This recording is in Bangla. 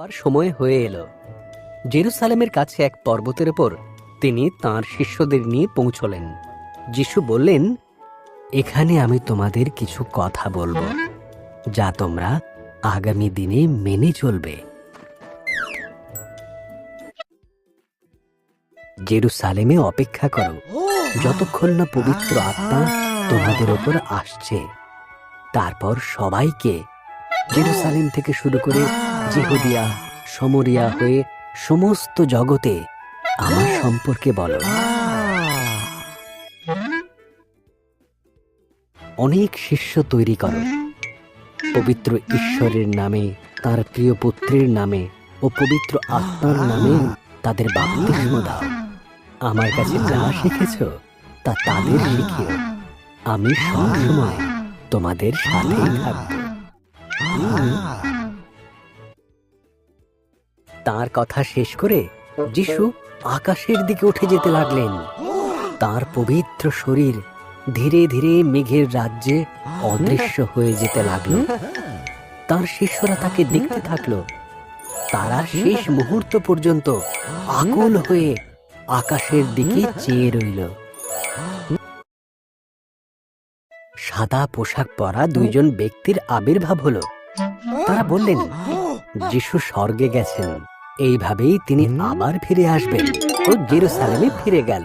আর সময় হয়ে এলো। জেরুসালেমের কাছে এক পর্বতের উপর তিনি তাঁর শিষ্যদের নিয়ে পৌঁছলেন। যিশু বললেন, এখানে আমি তোমাদের কিছু কথা বলবো, যা তোমরা আগামী দিনে মেনে চলবে। জেরুসালেমে অপেক্ষা করো, যতক্ষণ না পবিত্র আত্মা তোমাদের ওপর আসছে। তারপর সবাইকে, জেরুসালেম থেকে শুরু করে জিহুদিয়া, সমরিয়া হয়ে সমস্ত জগতে আমার সম্পর্কে বলো। অনেক শিষ্য তৈরি করো, পবিত্র ঈশ্বরের নামে, তার প্রিয় পুত্রের নামে ও পবিত্র আত্মার নামে তাদের বাপ্তিস্ম দাও। আমার কাছে যা শিখেছ তা তাদের শিখিও। আমি সবসময় তোমাদের সাথেই থাকব। তার কথা শেষ করে যিশু আকাশের দিকে উঠে যেতে লাগলেন। তার পবিত্র শরীর ধীরে ধীরে মেঘের রাজ্যে অদৃশ্য হয়ে যেতে লাগলো। তার শিষ্যরা তাকে দেখতে থাকলো। তারা শেষ মুহূর্ত পর্যন্ত আকুল হয়ে আকাশের দিকে চেয়ে রইল। সাদা পোশাক পরা দুইজন ব্যক্তির আবির্ভাব হলো। তারা বললেন, যিশু স্বর্গে গেছেন, এইভাবেই তিনি আবার ফিরে আসবেন। ও জেরুসালেমে ফিরে গেল।